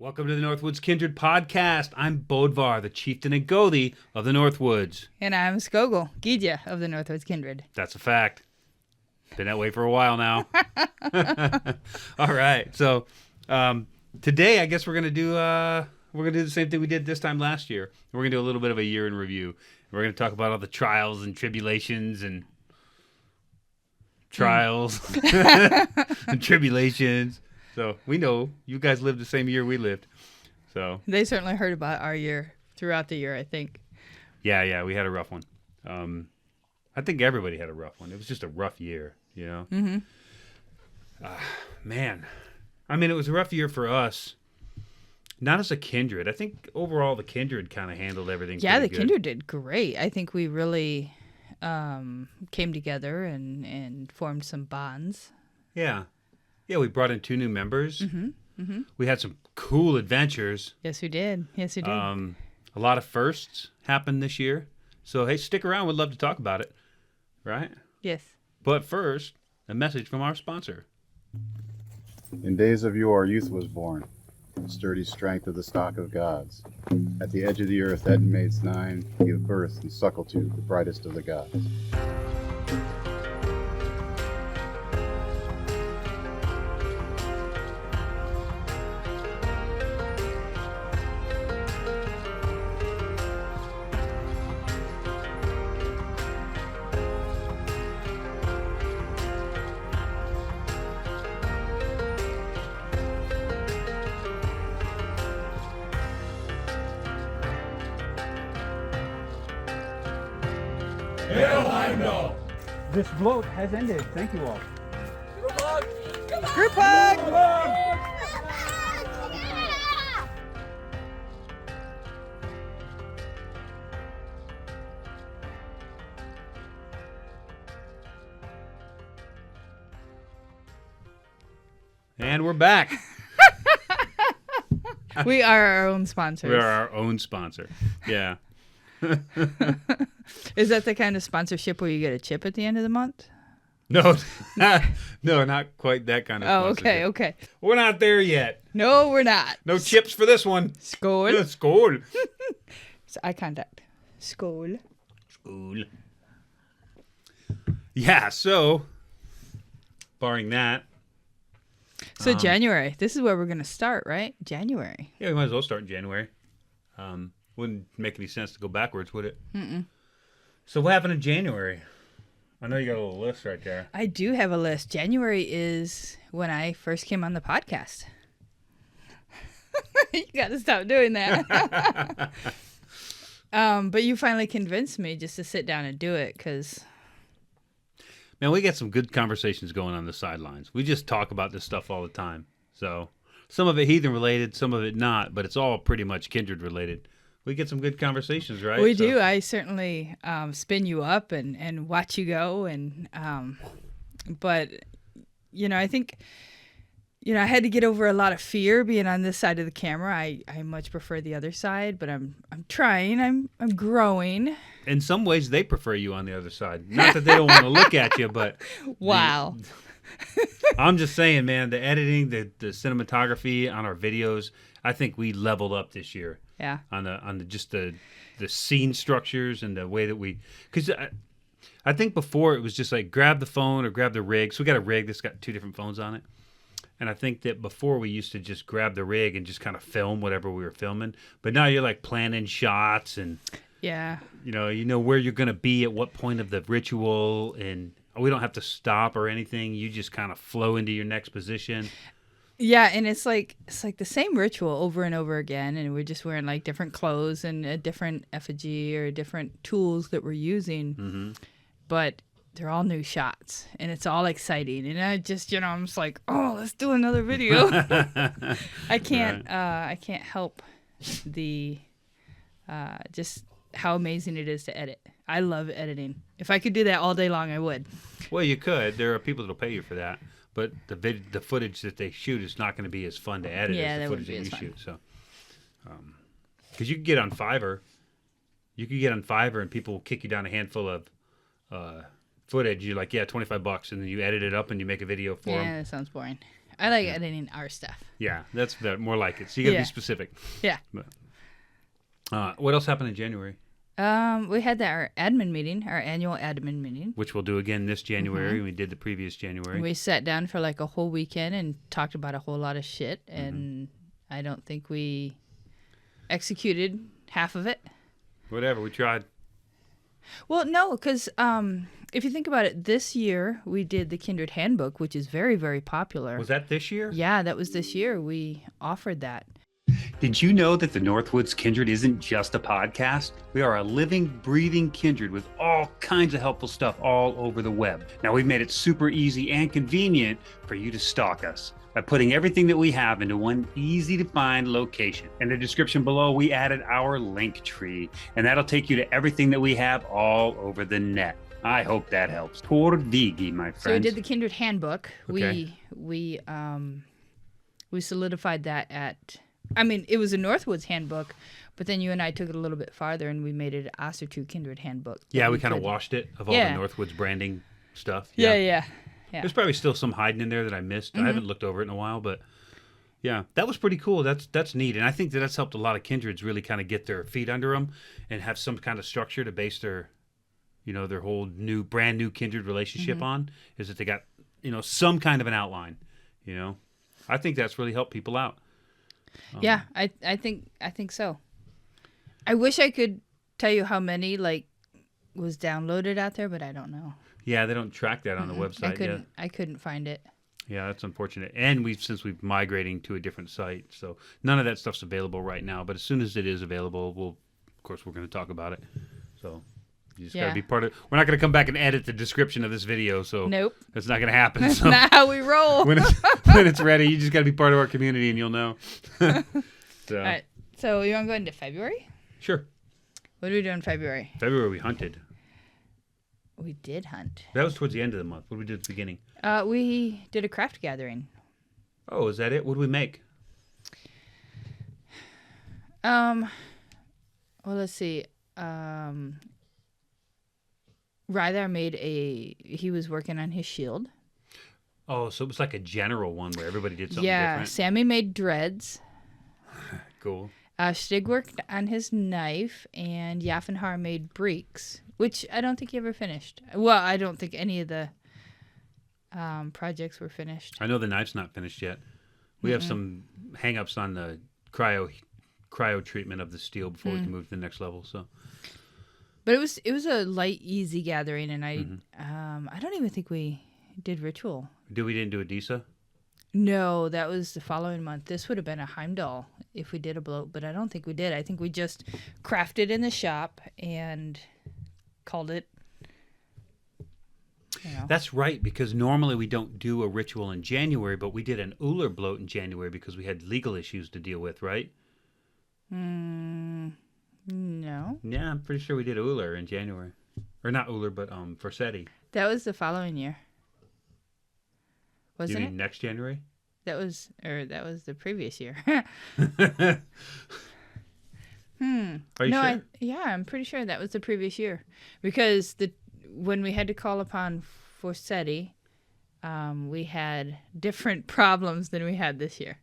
Welcome to the Northwoods Kindred Podcast. I'm Bodvarr, the chieftain and Gothi of the Northwoods. And I'm Skogul, Gydia of the Northwoods Kindred. That's a fact. Been that way for a while now. All right. So today, I guess we're gonna do the same thing we did this time last year. We're gonna do a little bit of a year in review. We're gonna talk about all the trials and tribulations and and tribulations. So we know you guys lived the same year we lived. So they certainly heard about our year throughout the year, I think. Yeah, we had a rough one. I think everybody had a rough one. It was just a rough year, you know? Mm-hmm. Man. I mean, it was a rough year for us. Not as a kindred. I think overall the kindred kind of handled everything pretty good. Kindred did great. I think we really came together and formed some bonds. Yeah. Yeah, we brought in 2 new members. Mm-hmm. Mm-hmm. We had some cool adventures. Yes, we did. A lot of firsts happened this year. So, hey, stick around. We'd love to talk about it. Right? Yes. But first, a message from our sponsor. In days of yore, youth was born, sturdy strength of the stock of gods. At the edge of the earth, Eden mates 9 give birth and suckle to the brightest of the gods. This vlog has ended. Thank you all. Group hug! And we're back. We are our own sponsors. We are our own sponsor. Yeah. Is that the kind of sponsorship where you get a chip at the end of the month? No, no, not quite that kind of sponsorship. Okay. We're not there yet. No, we're not. No chips for this one. Skål. Skål. It's eye contact. Skål. Skål. Yeah, so, barring that. So January. This is where we're going to start, right? January. Yeah, we might as well start in January. Wouldn't make any sense to go backwards, would it? Mm-mm. So what happened in January? I know you got a little list right there. I do have a list. January is when I first came on the podcast. You got to stop doing that. But you finally convinced me just to sit down and do it because... Man, we get some good conversations going on the sidelines. We just talk about this stuff all the time. So some of it heathen related, some of it not, but it's all pretty much kindred related. We get some good conversations, right? We do. I certainly spin you up and watch you go. And but, I think, I had to get over a lot of fear being on this side of the camera. I much prefer the other side, but I'm trying. I'm growing. In some ways, they prefer you on the other side. Not that they don't want to look at you, but... Wow. I'm just saying, man, the editing, the cinematography on our videos, I think we leveled up this year. Yeah. On the scene structures and the way that we... Because I think before it was just like grab the phone or grab the rig. So we got a rig that's got 2 different phones on it. And I think that before we used to just grab the rig and just kind of film whatever we were filming. But now you're like planning shots and... Yeah. You know where you're going to be at what point of the ritual, and we don't have to stop or anything. You just kind of flow into your next position. Yeah, and it's like the same ritual over and over again, and we're just wearing like different clothes and a different effigy or different tools that we're using. Mm-hmm. But they're all new shots, and it's all exciting. And I just, I'm just like, oh, let's do another video. I can't help the just how amazing it is to edit. I love editing. If I could do that all day long, I would. Well, you could. There are people that'll pay you for that, but the footage that they shoot is not going to be as fun to edit as the footage that you shoot. So, because you could get on Fiverr, and people will kick you down a handful of footage. You're like, yeah, $25, and then you edit it up and you make a video for them. Yeah, that sounds boring. I like editing our stuff. Yeah, that's more like it. So you got to be specific. Yeah. But, what else happened in January? We had our admin meeting, our annual admin meeting. Which we'll do again this January. We did the previous January. We sat down for like a whole weekend and talked about a whole lot of shit, and I don't think we executed half of it. Whatever, we tried. Well, no, because if you think about it, this year we did the Kindred Handbook, which is very, very popular. Was that this year? Yeah, that was this year. We offered that. Did you know that the Northwoods Kindred isn't just a podcast? We are a living, breathing kindred with all kinds of helpful stuff all over the web. Now, we've made it super easy and convenient for you to stalk us by putting everything that we have into one easy-to-find location. In the description below, we added our link tree, and that'll take you to everything that we have all over the net. I hope that helps. Þórr, viki, my friends. So we did the Kindred Handbook. Okay. We solidified that at... I mean, it was a Northwoods handbook, but then you and I took it a little bit farther and we made it an asatru Kindred Handbook. Yeah, we kind of washed it of all the Northwoods branding stuff. Yeah. There's probably still some hiding in there that I missed. I haven't looked over it in a while, but yeah, that was pretty cool. That's neat. And I think that's helped a lot of kindreds really kind of get their feet under them and have some kind of structure to base their, their whole brand new kindred relationship on, is that they got, some kind of an outline, I think that's really helped people out. Yeah, I think so. I wish I could tell you how many was downloaded out there, but I don't know. Yeah, they don't track that on the website. I couldn't find it. Yeah, that's unfortunate. And since we've migrating to a different site, so none of that stuff's available right now. But as soon as it is available, we're going to talk about it. So you just got to be part of. We're not going to come back and edit the description of this video. So nope, that's not going to happen. That's so not how we roll. when it's ready, you just got to be part of our community, and you'll know. All right. So you want to go into February? Sure. What did we do in February? February we hunted. We did hunt. That was towards the end of the month. What did we do at the beginning? We did a craft gathering. Oh, is that it? What did we make? Well, let's see. Rythar he was working on his shield. Oh, so it was like a general one where everybody did something different. Yeah, Sammy made dreads. Cool. Stig worked on his knife, and Jafnhar made breeks, which I don't think he ever finished. Well, I don't think any of the projects were finished. I know the knife's not finished yet. We have some hang-ups on the cryo treatment of the steel before we can move to the next level. So, but it was a light, easy gathering, and I don't even think we did ritual. We didn't do a Disa? No, that was the following month. This would have been a Heimdall if we did a bloat, but I don't think we did. I think we just crafted in the shop and called it. That's right, because normally we don't do a ritual in January, but we did an Uller bloat in January because we had legal issues to deal with, right? No. Yeah, I'm pretty sure we did Uller in January. Or not Uller, but Forseti. That was the following year. Wasn't you mean next January? That was the previous year. Are you sure? I'm pretty sure that was the previous year, because when we had to call upon Forseti, we had different problems than we had this year.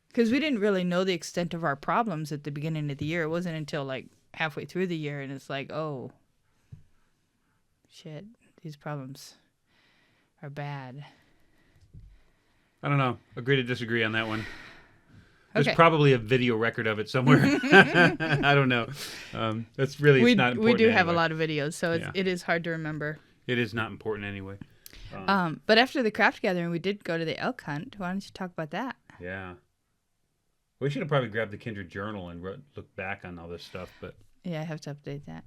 Because we didn't really know the extent of our problems at the beginning of the year. It wasn't until halfway through the year, and it's oh, shit, these problems are bad. I don't know. Agree to disagree on that one. There's Okay. probably a video record of it somewhere. I don't know. That's really it's not important. We do have a anyway. lot of videos, so it is hard to remember. It is not important anyway. But after the craft gathering, we did go to the elk hunt. Why don't you talk about that? Yeah. We should have probably grabbed the Kindred Journal and looked back on all this stuff, but Yeah, I have to update that.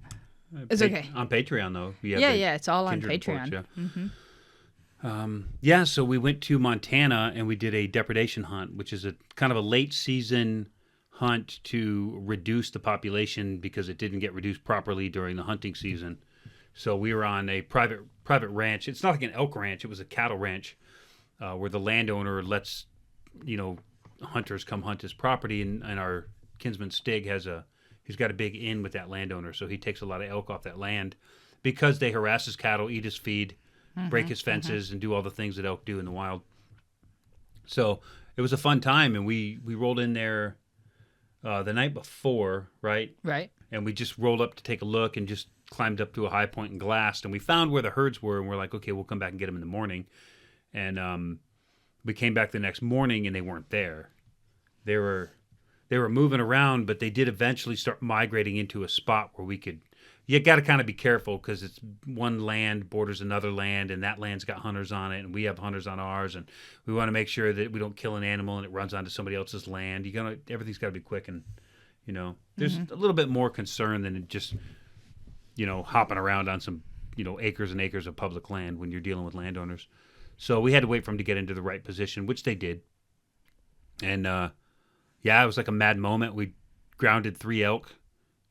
It's okay. On Patreon, though. Yeah, it's all on Kindred Patreon. Reports, yeah. So we went to Montana and we did a depredation hunt, which is a kind of a late season hunt to reduce the population because it didn't get reduced properly during the hunting season. So we were on a private ranch. It's not like an elk ranch; it was a cattle ranch, where the landowner lets hunters come hunt his property, and our kinsman Stig he's got a big inn with that landowner, so he takes a lot of elk off that land because they harass his cattle, eat his feed, break his fences, and do all the things that elk do in the wild. So it was a fun time, and we rolled in there the night before, right? Right. And we just rolled up to take a look and just climbed up to a high point and glassed, and we found where the herds were, and we're like, okay, we'll come back and get them in the morning. And we came back the next morning, and they weren't there. They were moving around, but they did eventually start migrating into a spot where we could. You got to kind of be careful because it's one land borders another land, and that land's got hunters on it, and we have hunters on ours, and we want to make sure that we don't kill an animal and it runs onto somebody else's land. Everything's got to be quick, and there's a little bit more concern than just hopping around on some acres and acres of public land when you're dealing with landowners. So we had to wait for them to get into the right position, which they did, and it was like a mad moment. We grounded 3 elk.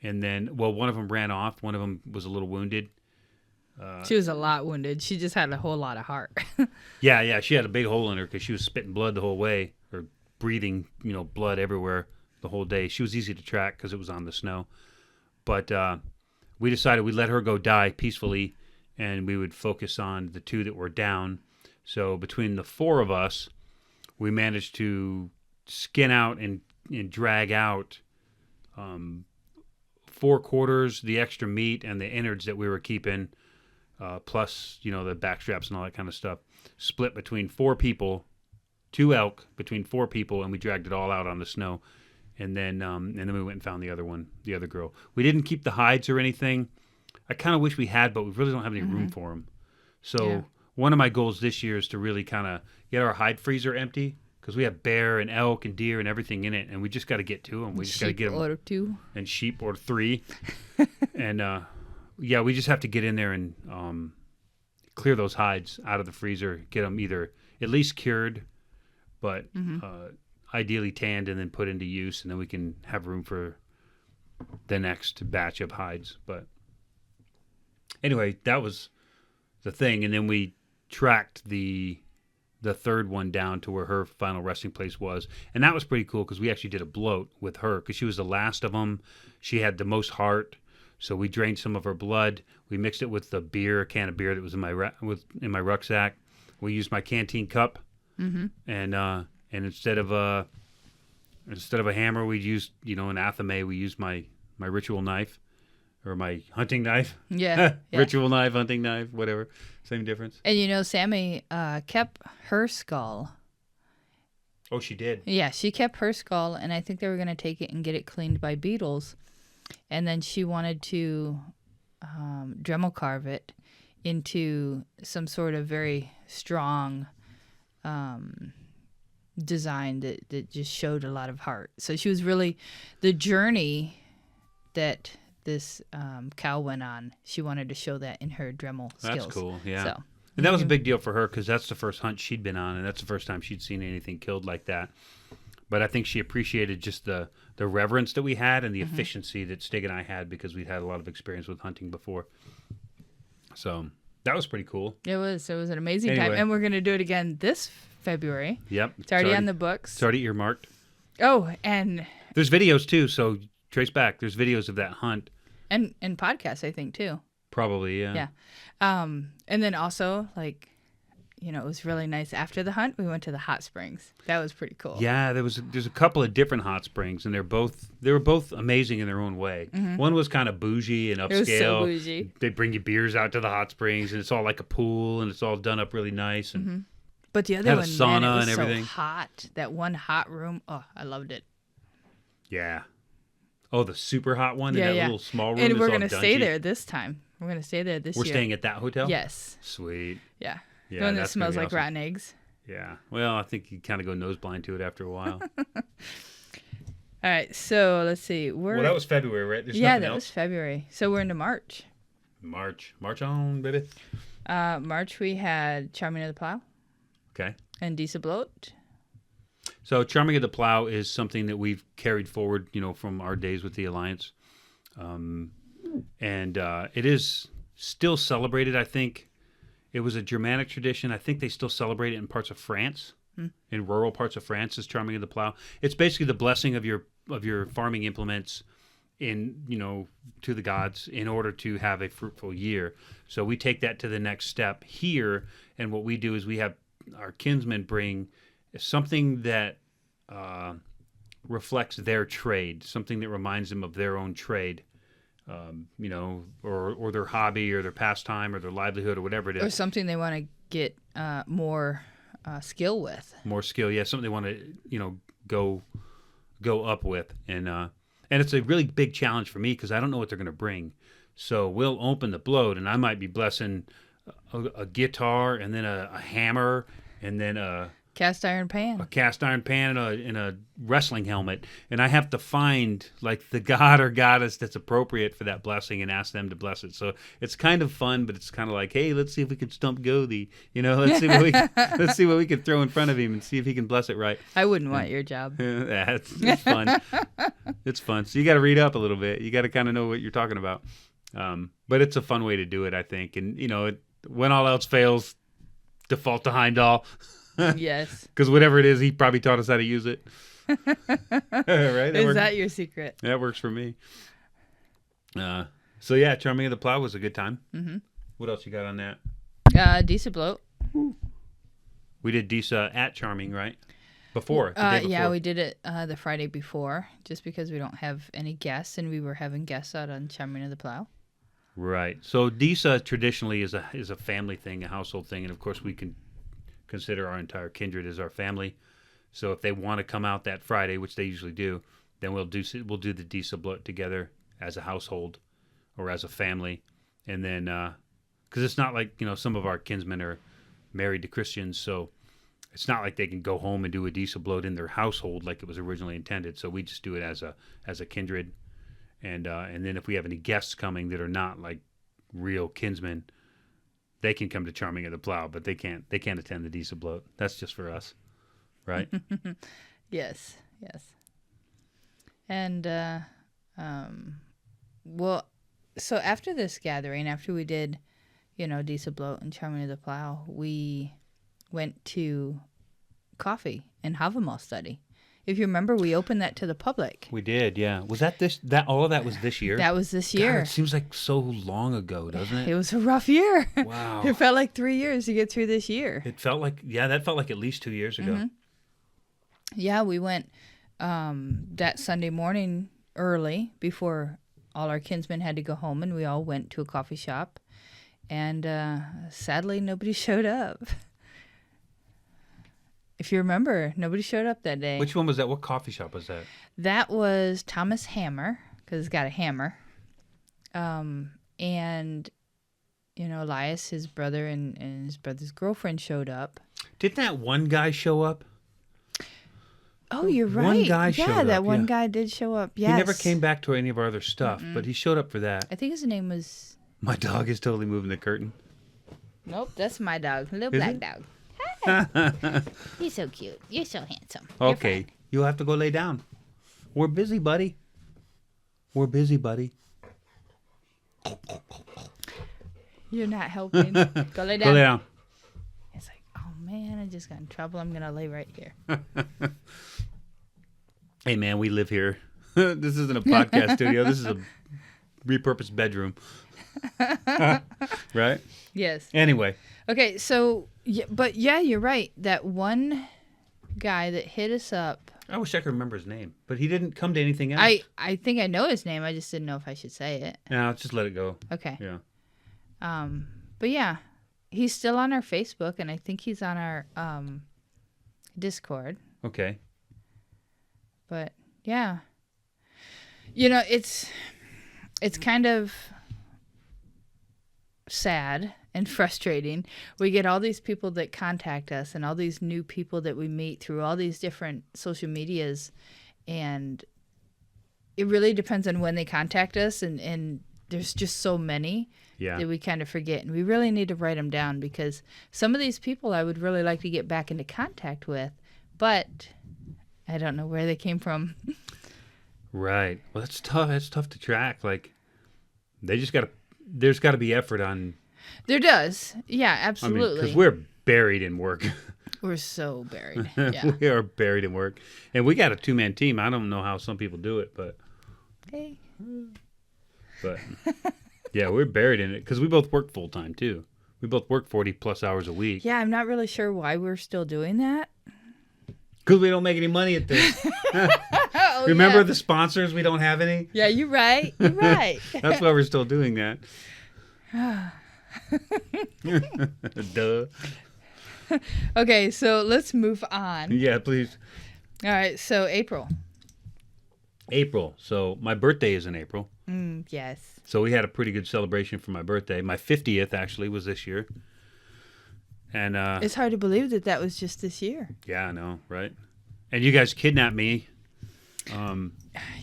And then, one of them ran off. One of them was a little wounded. She was a lot wounded. She just had a whole lot of heart. Yeah. She had a big hole in her because she was spitting blood the whole way, or breathing, blood everywhere the whole day. She was easy to track because it was on the snow. But we decided we'd let her go die peacefully, and we would focus on the 2 that were down. So between the 4 of us, we managed to skin out and drag out 4 quarters, the extra meat, and the innards that we were keeping, plus, the back straps and all that kind of stuff, split between 4 people, 2 elk between 4 people, and we dragged it all out on the snow. And then we went and found the other girl. We didn't keep the hides or anything. I kind of wish we had, but we really don't have any room for them. So one of my goals this year is to really kind of get our hide freezer empty, because we have bear and elk and deer and everything in it, and we just got to get to them. We just got to get them. Sheep or 2. And sheep or 3. And, we just have to get in there and clear those hides out of the freezer, get them either at least cured, but ideally tanned and then put into use, and then we can have room for the next batch of hides. But anyway, that was the thing. And then we tracked the 3rd one down to where her final resting place was. And that was pretty cool because we actually did a bloat with her because she was the last of them. She had the most heart. So we drained some of her blood. We mixed it with a can of beer that was in my rucksack. We used my canteen cup. And instead of a hammer, we used, an athame. We used my ritual knife. Or my hunting knife. Yeah. Ritual knife, hunting knife, whatever. Same difference. And Sammy kept her skull. Oh, she did? Yeah, she kept her skull, and I think they were going to take it and get it cleaned by beetles. And then she wanted to Dremel carve it into some sort of very strong design that just showed a lot of heart. So she was really the journey that this cow went on. She wanted to show that in her Dremel skills. That's cool, yeah. So, and that was a big deal for her because that's the first hunt she'd been on, and that's the first time she'd seen anything killed like that. But I think she appreciated just the reverence that we had and the efficiency that Stig and I had because we'd had a lot of experience with hunting before. So that was pretty cool. It was an amazing time. And we're going to do it again this February. Yep. It's already on the books. It's already earmarked. Oh, and there's videos too, so trace back. There's videos of that hunt. And podcasts, I think, too. Probably, yeah. Yeah. And then also, it was really nice. After the hunt, we went to the hot springs. That was pretty cool. Yeah, there's a couple of different hot springs, and they were both amazing in their own way. One was kind of bougie and upscale. It was so bougie. They bring you beers out to the hot springs, and it's all like a pool, and it's all done up really nice. And But the other one, sauna man, it was and everything. So hot. That one hot room, I loved it. Yeah. Oh, the super hot one in that little small room. And we're going to stay there this time. We're going to stay there this year. We're staying at that hotel? Yes. Sweet. Yeah. Yeah, the one that smells like awesome. rotten eggs. Yeah. Well, I think you kind of go nose blind to it after a while. All right. So let's see. Well, that was February, right? There's that else? was February. So we're into March. March on, baby. March we had Charming of the Plow. Okay. And Disa Bloat. So Charming of the Plow is something that we've carried forward, from our days with the Alliance. And it is still celebrated, I think. It was a Germanic tradition. I think they still celebrate it in parts of France, in rural parts of France, as Charming of the Plow. It's basically the blessing of your farming implements to the gods in order to have a fruitful year. So we take that to the next step here, and what we do is we have our kinsmen bring something that reflects their trade, something that reminds them of their own trade, or their hobby or their pastime or their livelihood or whatever it is. Or something they want to get more skill with. More skill, yeah, something they want to, go up with. And it's a really big challenge for me because I don't know what they're going to bring. So we'll open the bloat, and I might be blessing a guitar and then a hammer and then a cast iron pan and a wrestling helmet, and I have to find like the god or goddess that's appropriate for that blessing and ask them to bless it. So it's kind of fun, but it's kind of like, hey, let's see if we can stump Gothi. Let's see what we can throw in front of him and see if he can bless it right. I wouldn't want your job. Yeah, it's fun. It's fun. So you got to read up a little bit. You got to kind of know what you're talking about. But it's a fun way to do it, I think. And when all else fails, default to Heimdall. Yes. Because whatever it is, he probably taught us how to use it. Right? Is that your secret? That works for me. So yeah, Charming of the Plow was a good time. Mm-hmm. What else you got on that? Disa bloat. We did Disa at Charming, right? The day before. Yeah, we did it the Friday before, just because we don't have any guests, and we were having guests out on Charming of the Plow. Right. So Disa traditionally is a family thing, a household thing, and of course we can consider our entire kindred as our family. So if they want to come out that Friday, which they usually do, then we'll do the Disa bloat together as a household or as a family, and then because it's not like some of our kinsmen are married to Christians, so it's not like they can go home and do a Disa bloat in their household like it was originally intended. So we just do it as a kindred, and then if we have any guests coming that are not like real kinsmen, they can come to Charming of the Plow, but they can't attend the Disa bloat. That's just for us, right? Yes. And well, so after this gathering, after we did, Disa bloat and Charming of the Plow, we went to coffee and Havamal study. If you remember, we opened that to the public. We did, yeah. Was that all of that was this year? That was this year. God, it seems like so long ago, doesn't it? It was a rough year. Wow. It felt like 3 years to get through this year. That felt like at least 2 years ago. Mm-hmm. Yeah, we went that Sunday morning early before all our kinsmen had to go home, and we all went to a coffee shop. And sadly, nobody showed up. If you remember, nobody showed up that day. Which one was that? What coffee shop was that? That was Thomas Hammer, because it's got a hammer. And, Elias, his brother, and his brother's girlfriend showed up. Didn't that one guy show up? Oh, you're right. One guy showed up. Yeah, that one guy did show up. Yes. He never came back to any of our other stuff, but he showed up for that. I think his name was... My dog is totally moving the curtain. Nope, that's my dog. Little Is black it? dog. Hi. You're so cute. You're so handsome. Okay, you'll have to go lay down. We're busy, buddy. You're not helping. Go lay down. Go lay down. It's like, oh man, I just got in trouble. I'm gonna lay right here. Hey man, we live here. This isn't a podcast studio. This is a repurposed bedroom. Right? Yes. Anyway. Okay, so you're right. That one guy that hit us up. I wish I could remember his name, but he didn't come to anything else. I think I know his name. I just didn't know if I should say it. No, just let it go. Okay. Yeah. But yeah, he's still on our Facebook, and I think he's on our Discord. Okay. But yeah, it's kind of sad and frustrating. We get all these people that contact us and all these new people that we meet through all these different social medias, and it really depends on when they contact us, and there's just so many that we kind of forget, and we really need to write them down, because some of these people I would really like to get back into contact with, but I don't know where they came from. Right. Well, that's tough. It's tough to track. Like, there's got to be effort on. There does. Yeah, absolutely. Because we're buried in work. We're so buried. Yeah. We are buried in work. And we got a 2-man team. I don't know how some people do it, but. Hey. But, yeah, we're buried in it. Because we both work full time, too. We both work 40 plus hours a week. Yeah, I'm not really sure why we're still doing that. Because we don't make any money at this. Oh, Remember yeah. the sponsors? We don't have any. Yeah, you're right. You're right. That's why we're still doing that. Duh. Okay, so let's move on. Yeah, please. All right, so April. April. So my birthday is in April. Yes. So we had a pretty good celebration for my birthday. My 50th actually was this year. And It's hard to believe that was just this year. yeah, I know, right? And you guys kidnapped me.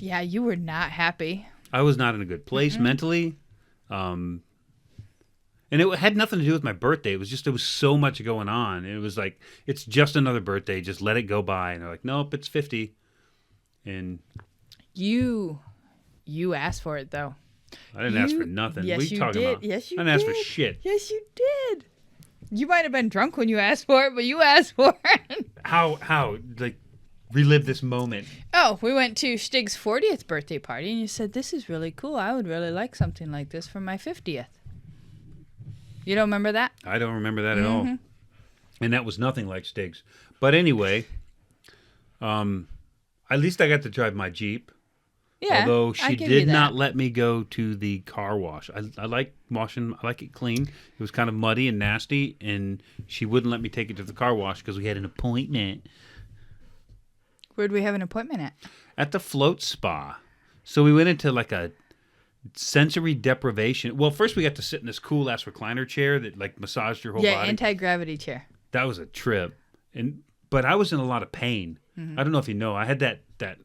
Yeah, you were not happy. I was not in a good place mentally. And it had nothing to do with my birthday. It was just, there was so much going on. It was like, it's just another birthday. Just let it go by. And they're like, nope, it's 50. And You asked for it, though. I didn't ask for nothing. Yes, what are you you talking did. about? Yes, you I didn't ask did. for shit. Yes, you did. You might have been drunk when you asked for it, but you asked for it. How? Like, relive this moment. Oh, we went to Stig's 40th birthday party, and you said, this is really cool. I would really like something like this for my 50th. You don't remember that? I don't remember that at all. And that was nothing like Stig's. But anyway, at least I got to drive my Jeep. Yeah. Although I she give you did that. not let me go to the car wash. I like washing. I like it clean. It was kind of muddy and nasty, and she wouldn't let me take it to the car wash because we had an appointment Where'd we have an appointment at the float spa. So we went into like a sensory deprivation. Well, first we got to sit in this cool ass recliner chair that like massaged your whole Yeah, body. anti-gravity chair. That was a trip. But I was in a lot of pain. I don't know if you know. I had that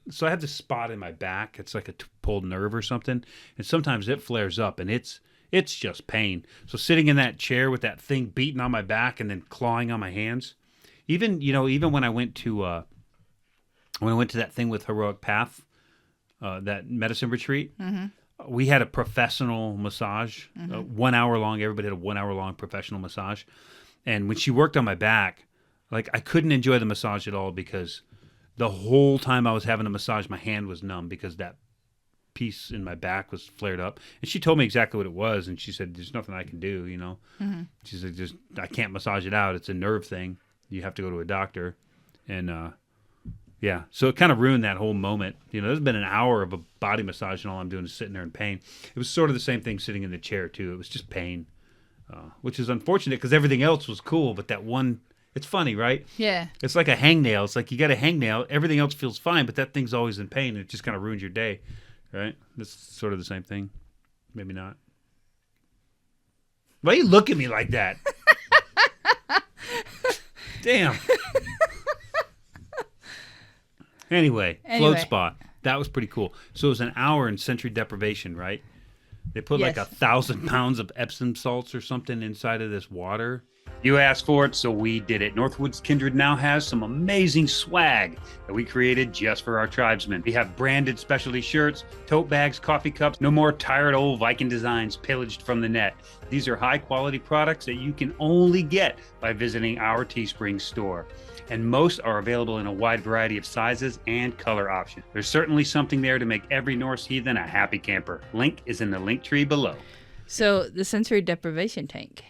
so I had this spot in my back. It's like a pulled nerve or something. And sometimes it flares up and it's just pain. So sitting in that chair with that thing beating on my back and then clawing on my hands. Even when I went to that thing with Heroic Path, that medicine retreat, we had a professional massage, 1 hour long. Everybody had a 1 hour long professional massage. And when she worked on my back, like I couldn't enjoy the massage at all because the whole time I was having a massage, my hand was numb because that piece in my back was flared up. And she told me exactly what it was. And she said, there's nothing I can do, She said, I can't massage it out. It's a nerve thing. You have to go to a doctor. And, yeah, so it kind of ruined that whole moment. There's been an hour of a body massage and all I'm doing is sitting there in pain. It was sort of the same thing sitting in the chair, too. It was just pain, which is unfortunate because everything else was cool. But that one, it's funny, right? Yeah. It's like a hangnail. It's like you got a hangnail. Everything else feels fine, but that thing's always in pain. And it just kind of ruins your day, right? It's sort of the same thing. Maybe not. Why you look at me like that? Damn. Anyway, float spa. That was pretty cool. So it was an hour in sensory deprivation, right? They put like 1,000 pounds of Epsom salts or something inside of this water. You asked for it, so we did it. Northwoods Kindred now has some amazing swag that we created just for our tribesmen. We have branded specialty shirts, tote bags, coffee cups, no more tired old Viking designs pillaged from the net. These are high quality products that you can only get by visiting our Teespring store. And most are available in a wide variety of sizes and color options. There's certainly something there to make every Norse heathen a happy camper. Link is in the link tree below. So the sensory deprivation tank.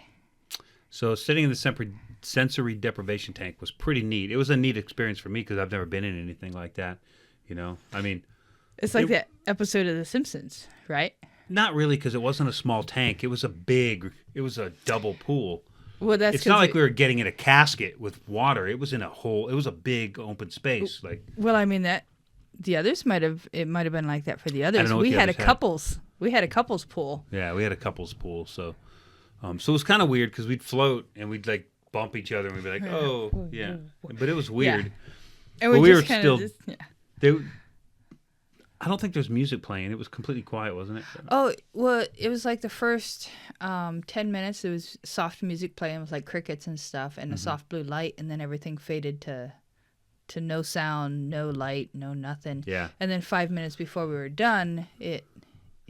So sitting in the sensory deprivation tank was pretty neat. It was a neat experience for me because I've never been in anything like that. I mean, It's like that episode of The Simpsons, right? not really because it wasn't a small tank. It was a double pool. Well, that's It's not like we were getting in a casket with water. It was in it was a big open space. Well, I mean that the others might have been like that for the others. know what We the had a others had. couples. We had a couples pool. Yeah, we had a couples pool. So it was kind of weird because we'd float and we'd like bump each other and we'd be like, oh, yeah. But it was weird. And But we we just were still... I don't think there's music playing. It was completely quiet, wasn't it? Oh, well, it was like the first 10 minutes, there was soft music playing with like crickets and stuff and a soft blue light, and then everything faded to no sound, no light, no nothing. Yeah. And then 5 minutes before we were done, it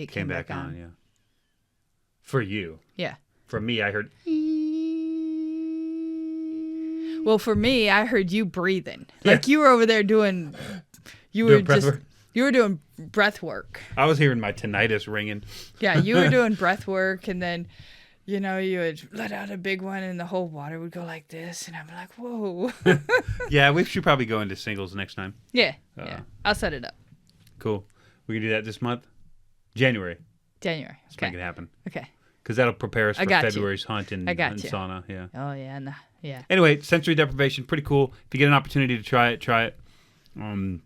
came back on. Yeah. For you. Yeah. For me, I heard... Well, for me, I heard you breathing. Yeah. Like you were over there doing breath work. You were doing breath work. I was hearing my tinnitus ringing. Yeah, you were doing breath work, and then you know, you would let out a big one and the whole water would go like this. And I'm like, whoa. Yeah, we should probably go into singles next time. Yeah. I'll set it up. Cool. We can do that this month? January. January. Let's make it happen. Okay. Because that'll prepare us for got February's hunt in you. sauna. Yeah. Oh, yeah. No, yeah. Anyway, sensory deprivation, pretty cool. If you get an opportunity to try it, try it. And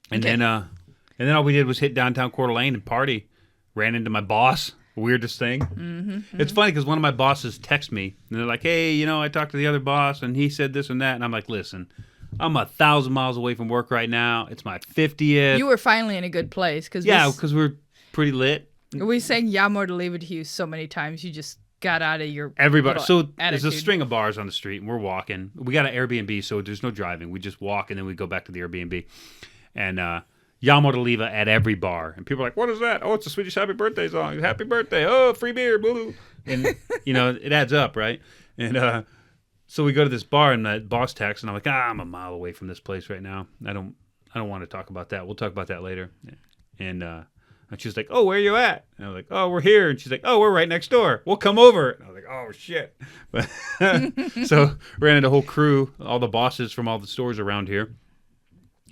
then all we did was hit downtown Coeur d'Alene and party. Ran into my boss. Weirdest thing. Mm-hmm. It's funny because one of my bosses texted me and they're like, "Hey, you know, I talked to the other boss and he said this and that," and I'm like, "Listen, I'm 1,000 miles away from work right now. It's my 50th." You were finally in a good place because we're pretty lit. We sang "Yamor to leave it to you" so many times. You just got out of your everybody. So attitude. There's a string of bars on the street and we're walking. We got an Airbnb, so there's no driving. We just walk and then we go back to the Airbnb, and Yamo to Leva at every bar. And people are like, "What is that?" "Oh, it's the Swedish Happy Birthday song. Happy birthday. Oh, free beer. Blah, blah." And, you know, it adds up, right? And so we go to this bar and the boss texts and I'm like, I'm a mile away from this place right now. I don't want to talk about that. We'll talk about that later. And she's like, "Oh, where are you at?" And I was like, "Oh, we're here." And she's like, "Oh, we're right next door. We'll come over." And I was like, "Oh, shit." So ran into a whole crew, all the bosses from all the stores around here.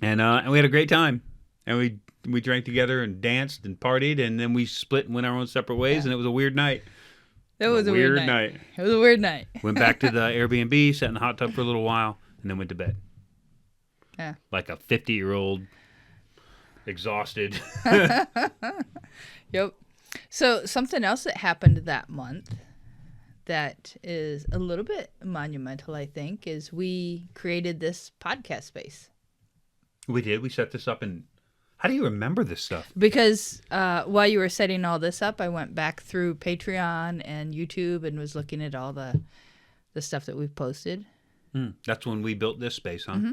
And we had a great time. And we drank together and danced and partied, and then we split and went our own separate ways, and it was a weird night. It was a weird night. It was a weird night. Went back to the Airbnb, sat in the hot tub for a little while, and then went to bed. Yeah. Like a 50-year-old, exhausted. Yep. So something else that happened that month that is a little bit monumental, I think, is we created this podcast space. We did. We set this up in... How do you remember this stuff? Because while you were setting all this up, I went back through Patreon and YouTube and was looking at all the stuff that we've posted. That's when we built this space, huh? Mm-hmm.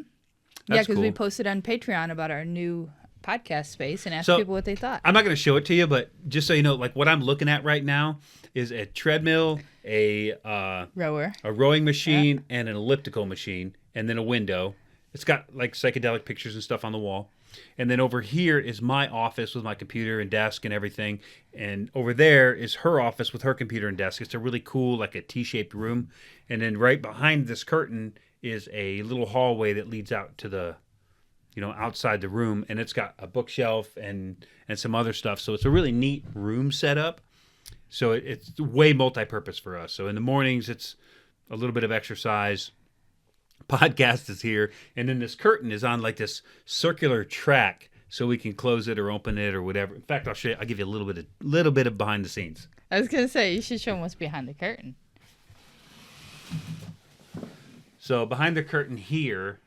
Yeah, because we posted on Patreon about our new podcast space and asked people what they thought. I'm not going to show it to you, but just so you know, like what I'm looking at right now is a treadmill, a rowing machine, and an elliptical machine, and then a window. It's got like psychedelic pictures and stuff on the wall. And then over here is my office with my computer and desk and everything. And over there is her office with her computer and desk. It's a really cool, like a T-shaped room. And then right behind this curtain is a little hallway that leads out to the, outside the room. And it's got a bookshelf and some other stuff. So it's a really neat room setup. So it's way multi-purpose for us. So in the mornings, it's a little bit of exercise. Podcast is here, and then this curtain is on like this circular track, so we can close it or open it or whatever. In fact, I'll show you. I'll give you a little bit of behind the scenes. I was gonna say you should show them what's behind the curtain. So behind the curtain here,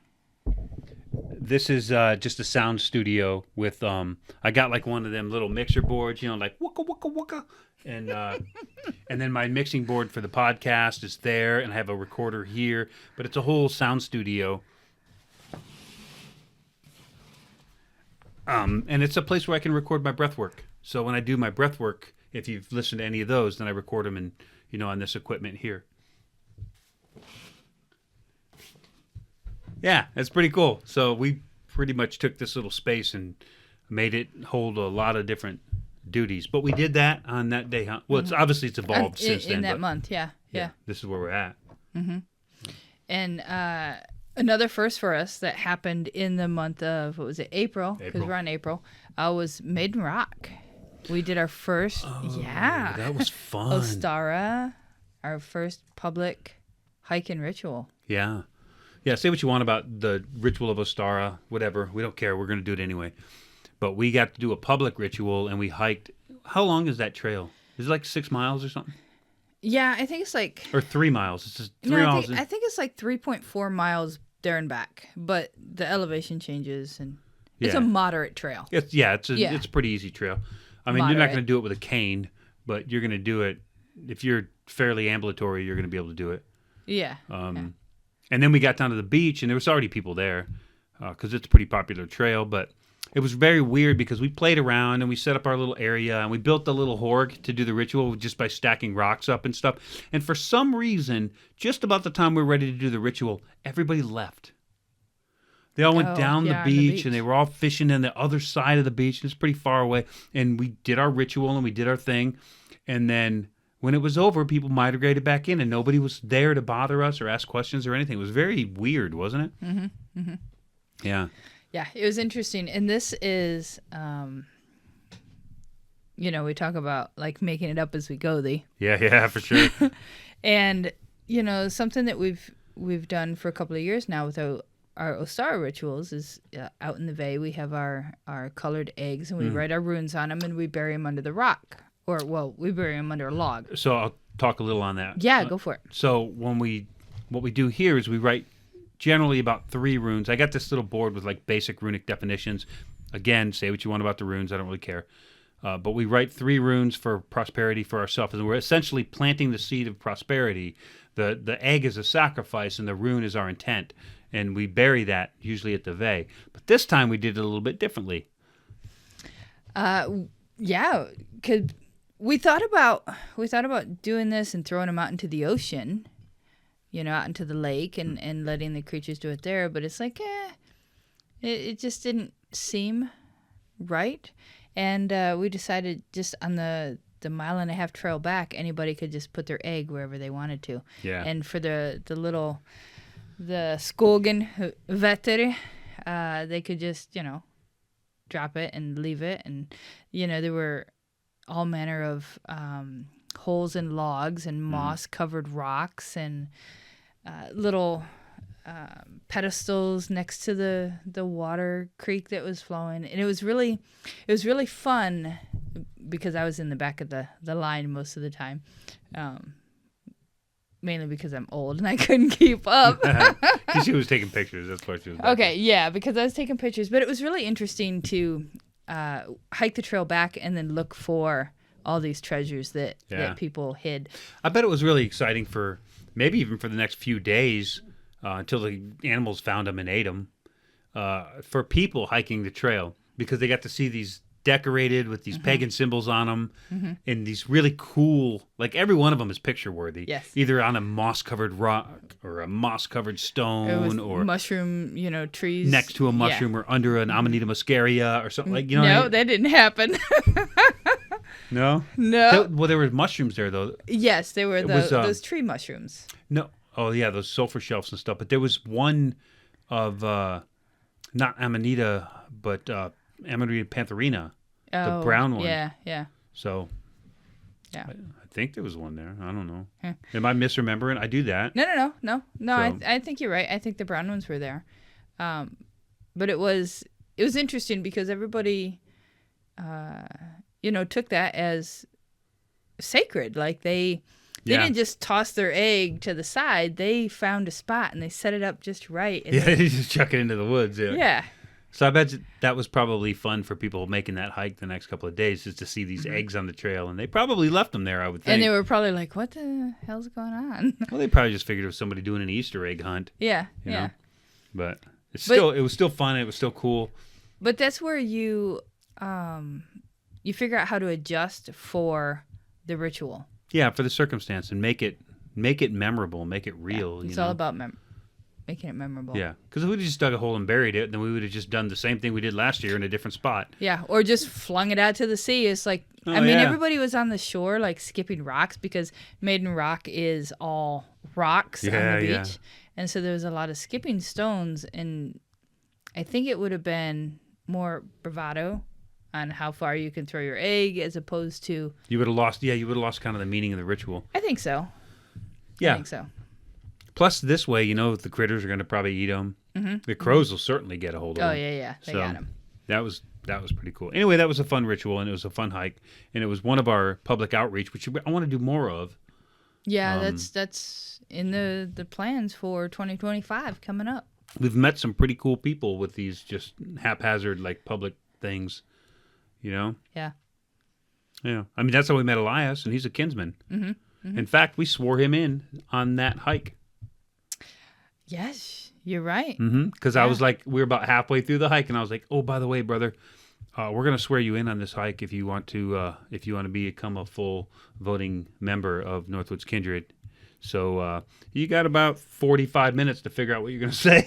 this is just a sound studio with I got like one of them little mixer boards, like wooka wooka wooka, and then my mixing board for the podcast is there, and I have a recorder here, but it's a whole sound studio. And it's a place where I can record my breath work. So when I do my breath work, if you've listened to any of those, then I record them in, on this equipment here. Yeah, it's pretty cool. So we pretty much took this little space and made it hold a lot of different duties. But we did that on that day. Huh? Well, it's evolved since then. In that month, yeah. This is where we're at. Mm-hmm. And another first for us that happened in the month of, April, because we're on April, was Maiden Rock. We did our first, that was fun. Ostara, our first public hike and ritual. Yeah. Yeah, say what you want about the ritual of Ostara, whatever. We don't care. We're going to do it anyway. But we got to do a public ritual, and we hiked. How long is that trail? Is it like 6 miles or something? Yeah, I think it's like... Or 3 miles. It's just 3 miles. I think it's like 3.4 miles there and back. But the elevation changes, and it's a moderate trail. It's a pretty easy trail. I mean, You're not going to do it with a cane, but you're going to do it. If you're fairly ambulatory, you're going to be able to do it. Yeah. And then we got down to the beach, and there was already people there because it's a pretty popular trail. But it was very weird because we played around, and we set up our little area, and we built a little horg to do the ritual just by stacking rocks up and stuff. And for some reason, just about the time we were ready to do the ritual, everybody left. They all went down the beach, and they were all fishing on the other side of the beach. It's pretty far away. And we did our ritual, and we did our thing. And then when it was over, people migrated back in, and nobody was there to bother us or ask questions or anything. It was very weird, wasn't it? Mm-hmm. Mm-hmm. Yeah. Yeah, it was interesting. And this is, we talk about like making it up as we go. Yeah, for sure. And something that we've done for a couple of years now with our Ostara rituals is out in the Vey. We have our colored eggs, and we write our runes on them, and we bury them under the rock. Or, we bury them under a log. So I'll talk a little on that. Yeah, go for it. So what we do here is we write generally about 3 runes. I got this little board with like basic runic definitions. Again, say what you want about the runes. I don't really care. But we write 3 runes for prosperity for ourselves, and we're essentially planting the seed of prosperity. The egg is a sacrifice, and the rune is our intent, and we bury that usually at the Vey. But this time we did it a little bit differently. Yeah, because we thought about doing this and throwing them out into the ocean, out into the lake and letting the creatures do it there. But it's like, it just didn't seem right. And we decided just on the 1.5-mile trail back, anybody could just put their egg wherever they wanted to. Yeah. And for the Skogul NWK, they could just, drop it and leave it. And, there were all manner of holes in logs and moss-covered rocks and little pedestals next to the water creek that was flowing. And it was really fun because I was in the back of the line most of the time. Mainly because I'm old and I couldn't keep up. Because she was taking pictures. That's why she was back. Okay, yeah, because I was taking pictures. But it was really interesting to hike the trail back and then look for all these treasures that people hid. I bet it was really exciting for maybe even for the next few days until the animals found them and ate them, for people hiking the trail, because they got to see these decorated with these pagan symbols on them and these really cool, like every one of them is picture worthy. Yes. Either on a moss covered rock or a moss covered stone or mushroom, trees next to a mushroom or under an Amanita muscaria or something like, No, that didn't happen. No? No. Well, there were mushrooms there though. Yes, they were those tree mushrooms. No. Oh yeah, those sulfur shells and stuff. But there was one of not Amanita, but Amanita pantherina, the brown one. Yeah. So, yeah, I think there was one there. I don't know. Am I misremembering? I do that. No. So. I think you're right. I think the brown ones were there, but it was interesting because everybody, took that as sacred. Like they didn't just toss their egg to the side. They found a spot and they set it up just right. And they just chuck it into the woods. Yeah. Yeah. So I bet that was probably fun for people making that hike the next couple of days, is to see these eggs on the trail. And they probably left them there, I would think. And they were probably like, what the hell's going on? Well, they probably just figured it was somebody doing an Easter egg hunt. Yeah, you know? But it was still fun. It was still cool. But that's where you figure out how to adjust for the ritual. Yeah, for the circumstance, and make it memorable, make it real. It's all about making it memorable. Yeah, because if we just dug a hole and buried it, then we would have just done the same thing we did last year in a different spot. Yeah, or just flung it out to the sea. It's like, everybody was on the shore, like skipping rocks, because Maiden Rock is all rocks on the beach. Yeah. And so there was a lot of skipping stones, and I think it would have been more bravado on how far you can throw your egg as opposed to... You would have lost kind of the meaning of the ritual. I think so. Yeah. I think so. Plus, this way, the critters are going to probably eat them. Mm-hmm. The crows will certainly get a hold of them. Oh, yeah. They got them. That was pretty cool. Anyway, that was a fun ritual, and it was a fun hike. And it was one of our public outreach, which I want to do more of. Yeah, that's in the plans for 2025 coming up. We've met some pretty cool people with these just haphazard, like, public things, Yeah. Yeah. I mean, that's how we met Elias, and he's a kinsman. Mm-hmm. Mm-hmm. In fact, we swore him in on that hike. Yes, you're right. Because I was like, we were about halfway through the hike, and I was like, oh, by the way, brother, we're going to swear you in on this hike if you want to become a full voting member of Northwoods Kindred. So you got about 45 minutes to figure out what you're going to say.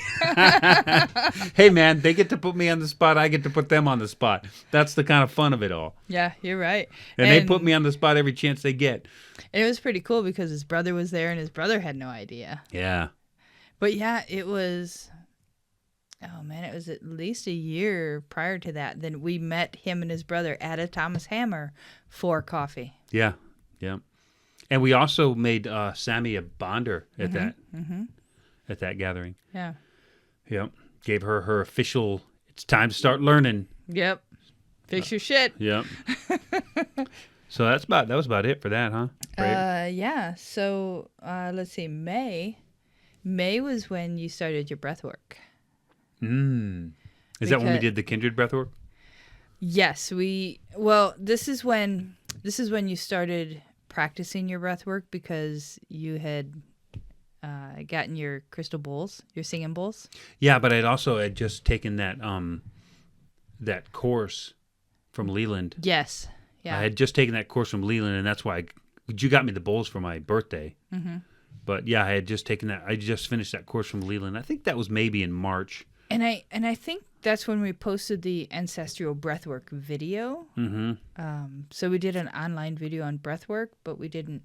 Hey, man, they get to put me on the spot. I get to put them on the spot. That's the kind of fun of it all. Yeah, you're right. And they put me on the spot every chance they get. And it was pretty cool because his brother was there and his brother had no idea. Yeah. But yeah, it was, it was at least a year prior to that. Then we met him and his brother at a Thomas Hammer for coffee. Yeah. Yeah. And we also made Sammy a bonder at that gathering. Yeah. Yep. Gave her official, it's time to start learning. Yep. Fix your shit. Yep. So that was about it for that, huh? Yeah. So let's see. May was when you started your breathwork. Is that when we did the Kindred breathwork? Yes. This is when you started practicing your breathwork because you had gotten your crystal bowls, your singing bowls. Yeah, but I'd just taken that course from Leland. Yes. Yeah. I had just taken that course from Leland, and that's why you got me the bowls for my birthday. Mm-hmm. But yeah, I had just taken that. I just finished that course from Leland. I think that was maybe in March. And I think that's when we posted the ancestral breathwork video. Mm-hmm. So we did an online video on breathwork, but we didn't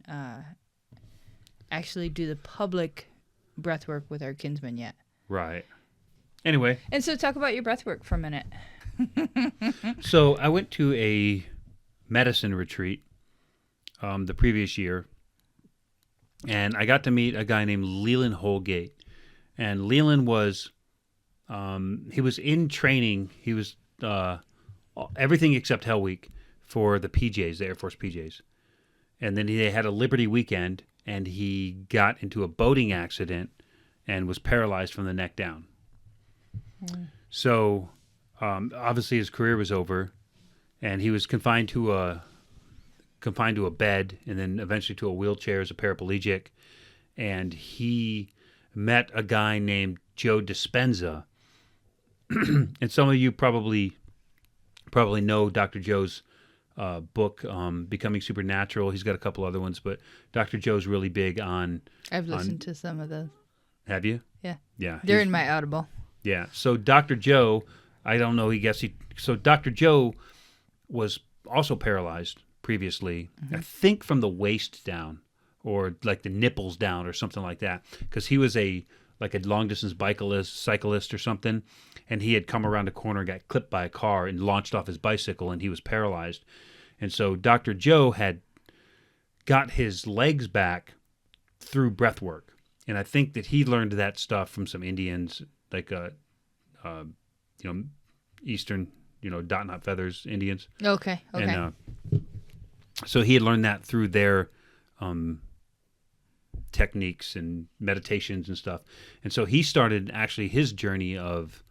actually do the public breathwork with our kinsmen yet. Right. Anyway. And so talk about your breathwork for a minute. So I went to a medicine retreat the previous year, and I got to meet a guy named Leland Holgate. And Leland was... he was in training. He was everything except Hell Week for the PJs, the Air Force PJs. And then they had a Liberty weekend, and he got into a boating accident and was paralyzed from the neck down. So obviously his career was over, and he was confined to a bed, and then eventually to a wheelchair as a paraplegic. And he met a guy named Joe Dispenza. And some of you probably know Dr. Joe's book, Becoming Supernatural. He's got a couple other ones, but Dr. Joe's really big on... I've listened to some of those. Have you? Yeah. Yeah. They're in my Audible. Yeah. So Dr. Joe, I don't know, so Dr. Joe was also paralyzed previously, I think from the waist down, or like the nipples down or something like that, because he was a long-distance cyclist or something, and he had come around a corner and got clipped by a car and launched off his bicycle, and he was paralyzed. And so Dr. Joe had got his legs back through breath work. And I think that he learned that stuff from some Indians, like, Eastern, dot not feathers Indians. Okay. And so he had learned that through their techniques and meditations and stuff. And so he started actually his journey of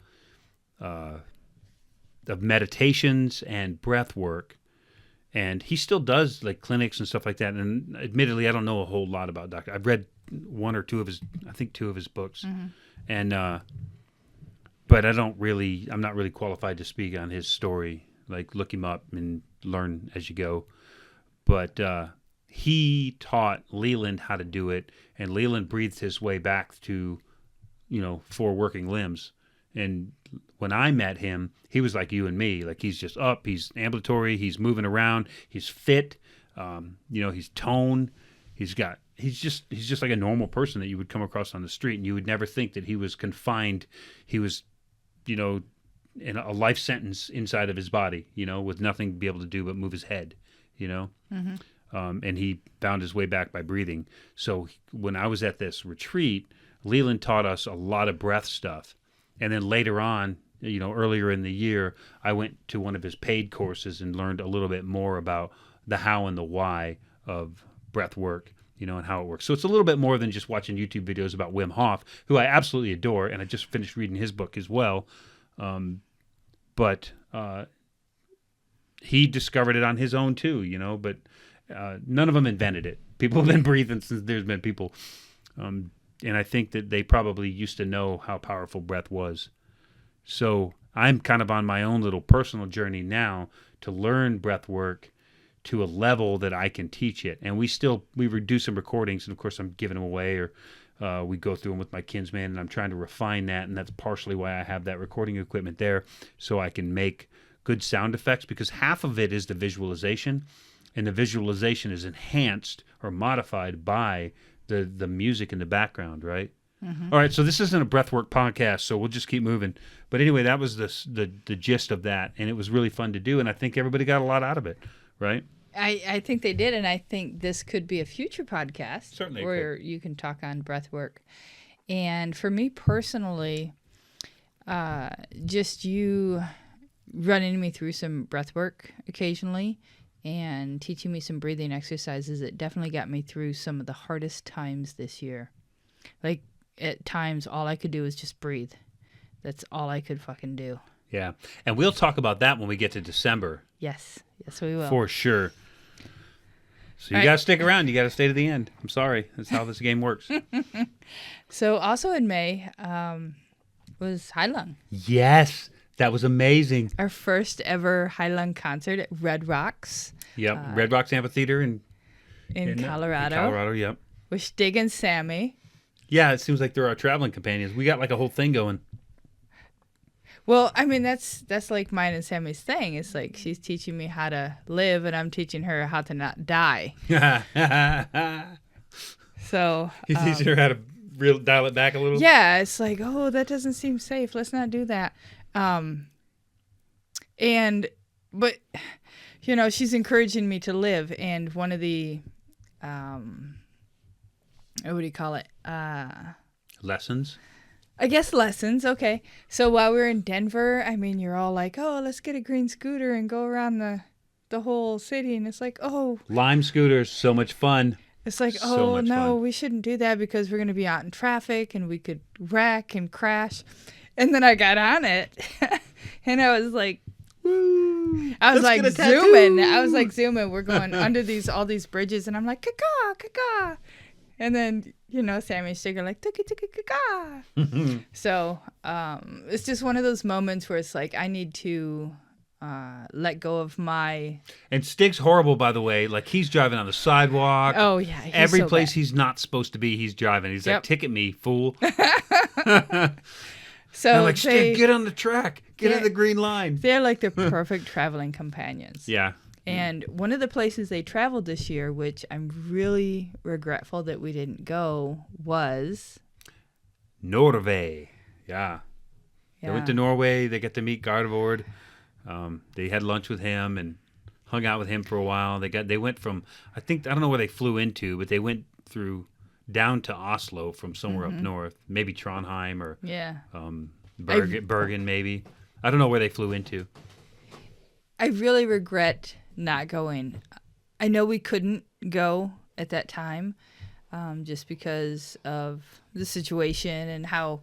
meditations and breath work. And he still does like clinics and stuff like that. And admittedly, I don't know a whole lot about Dr. I've read two of his books. Mm-hmm. And, but I'm not really qualified to speak on his story. Like, look him up and learn as you go. But, he taught Leland how to do it, and Leland breathed his way back to, 4 working limbs. And when I met him, he was like you and me. Like, he's just up, he's ambulatory, he's moving around, he's fit, he's toned, he's just like a normal person that you would come across on the street, and you would never think that he was confined. He was, in a life sentence inside of his body, with nothing to be able to do but move his head, Mm-hmm. And he found his way back by breathing. So when I was at this retreat, Leland taught us a lot of breath stuff. And then later on, earlier in the year, I went to one of his paid courses and learned a little bit more about the how and the why of breath work, and how it works. So it's a little bit more than just watching YouTube videos about Wim Hof, who I absolutely adore, and I just finished reading his book as well. But he discovered it on his own too, but none of them invented it. People have been breathing since there's been people. And I think that they probably used to know how powerful breath was. So I'm kind of on my own little personal journey now to learn breath work, to a level that I can teach it. And we do some recordings, and of course I'm giving them away, or we go through them with my kinsman, and I'm trying to refine that, and that's partially why I have that recording equipment there, so I can make good sound effects, because half of it is the visualization, and the visualization is enhanced or modified by the music in the background, right? All right, so this isn't a breathwork podcast, so we'll just keep moving. But anyway, that was the gist of that, and it was really fun to do, and I think everybody got a lot out of it, right? I think they did, and I think this could be a future podcast. Certainly where you can talk on breath work. And for me personally, just you running me through some breath work occasionally and teaching me some breathing exercises, it definitely got me through some of the hardest times this year. Like, at times, all I could do was just breathe. That's all I could fucking do. Yeah, and we'll talk about that when we get to December. Yes, we will. For sure. So you got to stick around. You got to stay to the end. I'm sorry. That's how this game works. So also in May was Hailung. Yes, that was amazing. Our first ever Hailung concert at Red Rocks. Yep, Red Rocks Amphitheater in Colorado. In Colorado, yep. With Stig and Sammy. Yeah, it seems like they're our traveling companions. We got like a whole thing going. Well, I mean, that's like mine and Sammy's thing. It's like she's teaching me how to live, and I'm teaching her how to not die. So you teaching her how to dial it back a little? Yeah, it's like, oh, that doesn't seem safe. Let's not do that. But you know, she's encouraging me to live, and one of the what do you call it? Lessons? I guess lessons. Okay. So while we were in Denver, I mean, you're all like, oh, let's get a green scooter and go around the whole city. And it's like, oh. Lime scooters, so much fun. It's like, so oh, no, fun. We shouldn't do that because we're going to be out in traffic and we could wreck and crash. And then I got on it and I was like, woo. I was like zooming. We're going under all these bridges, and I'm like, caca, caca. And then, you know, Sammy and Stig are like, tuki, tuki, caca. So it's just one of those moments where it's like, I need to let go of my... And Stig's horrible, by the way. Like, he's driving on the sidewalk. Oh, yeah. Every so place bad. he's not supposed to be, he's driving. He's like, ticket me, fool. So I'm like, Stig, get on the track. Get on the green line. They're like the perfect traveling companions. Yeah. And one of the places they traveled this year, which I'm really regretful that we didn't go, was... Norway. Yeah. They went to Norway. They got to meet Gardevoord. They had lunch with him and hung out with him for a while. They went from, I don't know where they flew into, but they went down to Oslo from somewhere up north, maybe Trondheim or Bergen maybe. I don't know where they flew into. I really regret not going. I know we couldn't go at that time just because of the situation and how,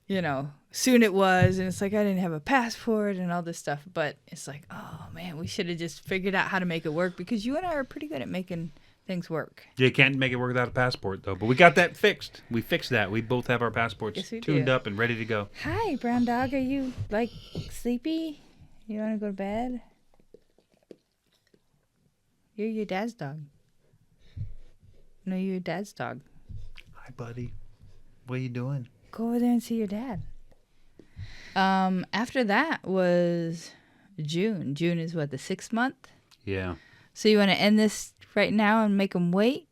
you know, soon it was. And it's like I didn't have a passport and all this stuff. But it's like, oh, man, we should have just figured out how to make it work, because you and I are pretty good at making things work. You can't make it work without a passport, though. But we got that fixed. We fixed that. We both have our passports tuned up and ready to go. Hi, brown dog. Are you, like, sleepy? You want to go to bed? You're your dad's dog. No, you're your dad's dog. Hi, buddy. What are you doing? Go over there and see your dad. After that was June. June is what, the 6th month? Yeah. So you want to end this right now and make them wait?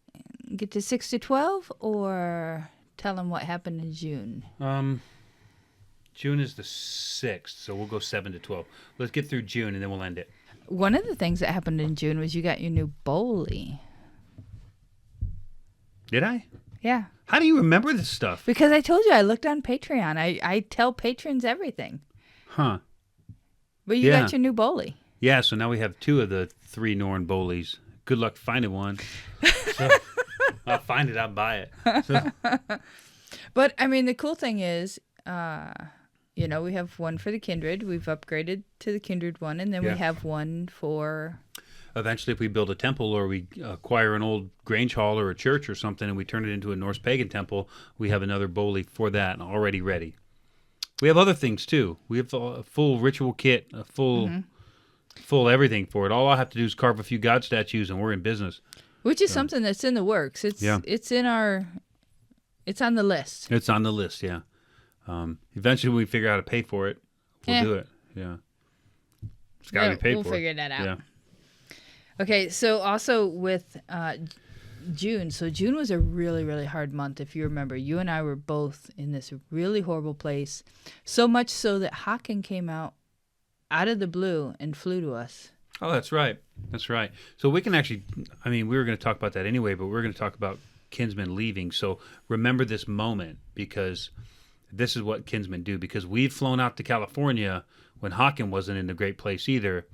Get to 6 to 12? Or tell them what happened in June? June is the 6th, so we'll go 7 to 12. Let's get through June, and then we'll end it. One of the things that happened in June was you got your new Bowley. Did I? Yeah. How do you remember this stuff? Because I told you I looked on Patreon. I tell patrons everything. Huh. But you got your new Bowley. Yeah, so now we have 2 of the 3 Norn Bowleys. Good luck finding one. So, I'll find it, I'll buy it. So. But, I mean, the cool thing is, you know, we have one for the Kindred. We've upgraded to the Kindred one, and then we have one for... Eventually, if we build a temple or we acquire an old Grange Hall or a church or something and we turn it into a Norse pagan temple, we have another Bowley for that already ready. We have other things, too. We have a full ritual kit, a full full everything for it. All I have to do is carve a few God statues, and we're in business. Which is something that's in the works. It's on the list. It's on the list, yeah. Eventually, when we figure out how to pay for it, we'll do it. Yeah, it's got to be paid for. We'll figure that out. Yeah. Okay, so also with June. So June was a really, really hard month. If you remember, you and I were both in this really horrible place. So much so that Haken came out of the blue and flew to us. Oh, that's right. That's right. So we can actually, I mean, we were going to talk about that anyway, but we're going to talk about kinsmen leaving. So remember this moment, because this is what kinsmen do, because we've flown out to California when Haken wasn't in a great place either,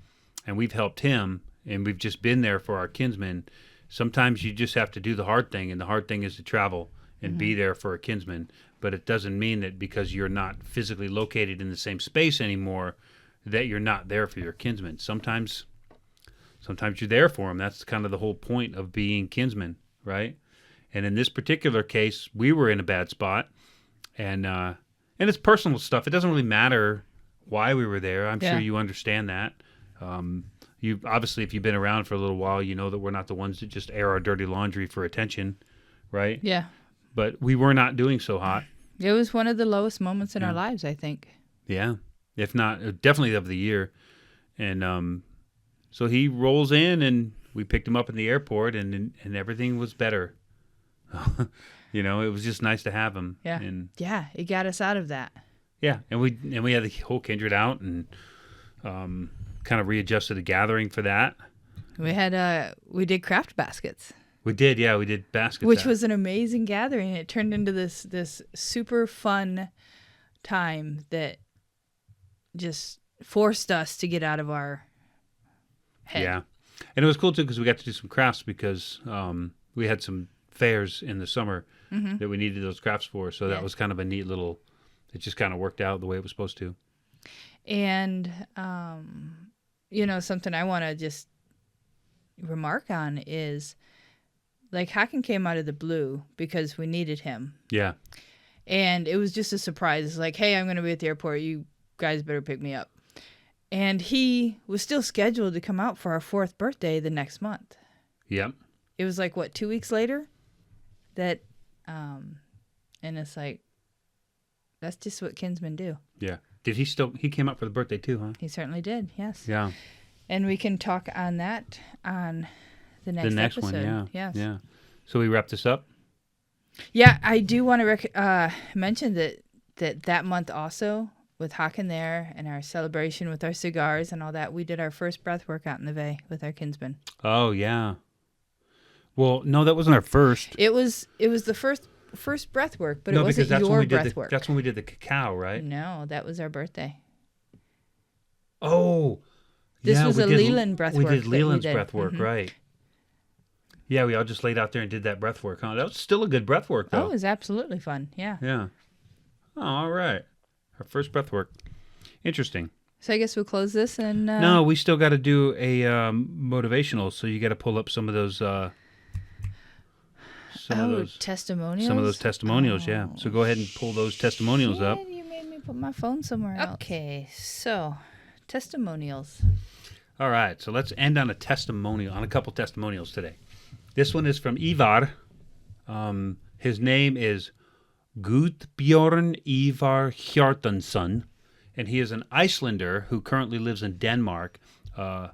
and we've helped him, and we've just been there for our kinsmen. Sometimes you just have to do the hard thing, and the hard thing is to travel and be there for a kinsman. But it doesn't mean that because you're not physically located in the same space anymore that you're not there for your kinsman. Sometimes you're there for them. That's kind of the whole point of being kinsmen, right? And in this particular case, we were in a bad spot, and it's personal stuff. It doesn't really matter why we were there. I'm sure you understand that. You obviously, if you've been around for a little while, you know that we're not the ones that just air our dirty laundry for attention, right? Yeah. But we were not doing so hot. It was one of the lowest moments in our lives, I think. Yeah, if not, definitely of the year. And so he rolls in, and we picked him up in the airport, and everything was better. You know, it was just nice to have him. Yeah, and it got us out of that. Yeah, and we had the whole kindred out, and kind of readjusted the gathering for that. We did craft baskets. We did baskets, which was an amazing gathering. It turned into this super fun time that just forced us to get out of our head. Yeah, and it was cool too because we got to do some crafts because we had some fairs in the summer that we needed those crafts for. So that was kind of a neat little. It just kind of worked out the way it was supposed to. And something I want to just remark on is, like, Haken came out of the blue because we needed him. Yeah. And it was just a surprise. It's like, hey, I'm going to be at the airport. You guys better pick me up. And he was still scheduled to come out for our 4th birthday the next month. Yep. It was like, 2 weeks later? And it's like, that's just what kinsmen do. Yeah. He came out for the birthday too, huh? He certainly did, yes. Yeah. And we can talk on that on the next episode. One, yeah. Yes. Yeah. So we wrap this up? Yeah, I do want to mention that month also, with Haken there and our celebration with our cigars and all that, we did our first breathwork out in the Bay with our kinsmen. Oh, yeah. Well, no, that wasn't our first. It was the first breathwork, but it wasn't your breathwork. That's when we did the cacao, right? No, that was our birthday. Oh, this was a Leland breathwork. We did Leland's breathwork, right? Yeah, we all just laid out there and did that breathwork. Huh? That was still a good breathwork, though. Oh, it was absolutely fun. Yeah. Yeah. Oh, all right. Our first breathwork. Interesting. So I guess we'll close this and. No, we still got to do a motivational. So you got to pull up some of those. Testimonials? Some of those testimonials, yeah. So go ahead and pull those testimonials up. You made me put my phone somewhere else. Okay, so testimonials. All right, so let's end on a couple testimonials today. This one is from Ivar. His name is Gudbjorn Ivar Hjartansson, and he is an Icelander who currently lives in Denmark. I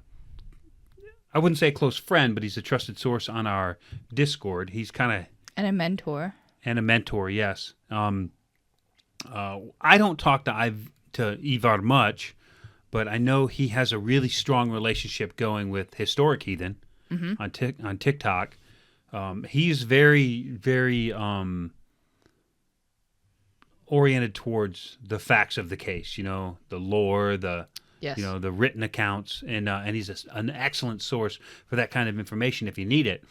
wouldn't say a close friend, but he's a trusted source on our Discord. He's kind of... And a mentor. Yes. I don't talk to Ivar much, but I know he has a really strong relationship going with Historic Heathen on TikTok. He's very, very oriented towards the facts of the case, the lore, the written accounts, and he's an excellent source for that kind of information if you need it.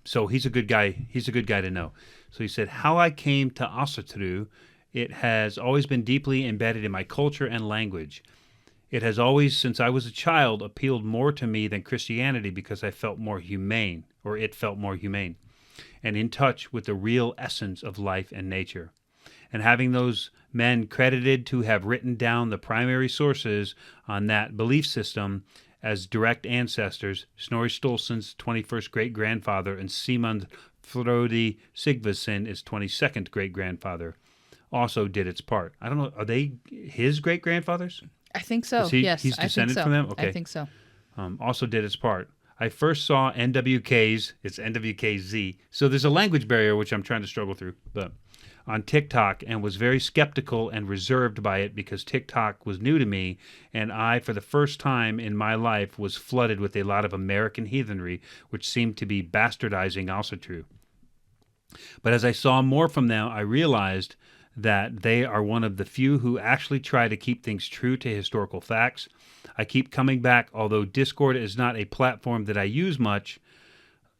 So he's a good guy. He's a good guy to know. So he said, how I came to asatru, it has always been deeply embedded in my culture and language. It has always, since I was a child, appealed more to me than Christianity because it felt more humane, and in touch with the real essence of life and nature. And having those men credited to have written down the primary sources on that belief system as direct ancestors, Snorri Sturluson's 21st great-grandfather and Sigmund Frodi Sigvason, his 22nd great-grandfather, also did its part. I don't know, are they his great-grandfathers? I think so. Yes, he's I think descended so. from them? Okay. I think so. Also did its part. I first saw NWK's, it's NWKZ, so there's a language barrier which I'm trying to struggle through, but on TikTok, and was very skeptical and reserved by it because TikTok was new to me, and I, for the first time in my life, was flooded with a lot of American heathenry, which seemed to be bastardizing asatru. But as I saw more from them, I realized that they are one of the few who actually try to keep things true to historical facts. I keep coming back, although Discord is not a platform that I use much,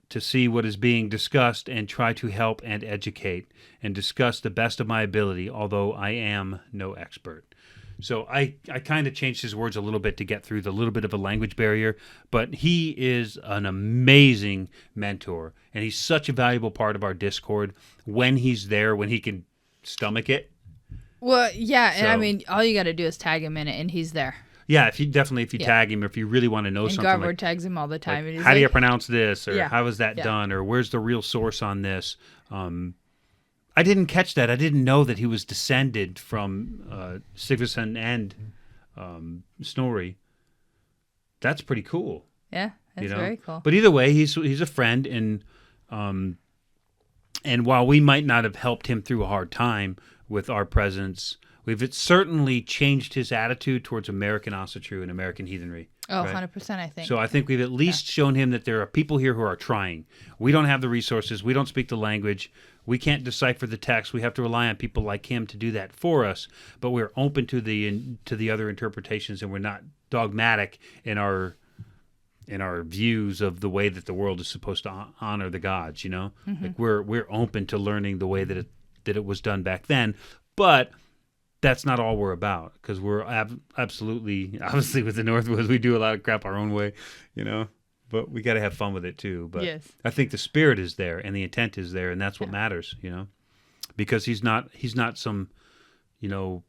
to see what is being discussed and try to help and educate and discuss the best of my ability, although I am no expert. So I kind of changed his words a little bit to get through the little bit of a language barrier, but he is an amazing mentor, and he's such a valuable part of our Discord when he's there, when he can stomach it. Well, yeah, and I So- mean, all you got to do is tag him in it, and he's there. Yeah, if you Yeah. tag him, or if you really want to know And something Garvard like, tags him all the time. and he's how do you like, pronounce this, or Yeah. how is that Yeah. done, or where's the real source on this? I didn't catch that. I didn't know that he was descended from Sigvason and Snorri. That's pretty cool. Yeah, that's very cool. But either way, he's a friend, and while we might not have helped him through a hard time with our presence, we've certainly changed his attitude towards American asatru and American heathenry. Oh, right? 100%, I think. So I think we've at least shown him that there are people here who are trying. We don't have the resources. We don't speak the language. We can't decipher the text. We have to rely on people like him to do that for us. But we're open to the other interpretations, and we're not dogmatic in our views of the way that the world is supposed to honor the gods. You know, like we're open to learning the way that it was done back then, but that's not all we're about, because we're absolutely, obviously with the Northwoods, we do a lot of crap our own way, you know, but we got to have fun with it too. But Yes. I think the spirit is there and the intent is there, and that's what matters, you know, because he's not some, you know,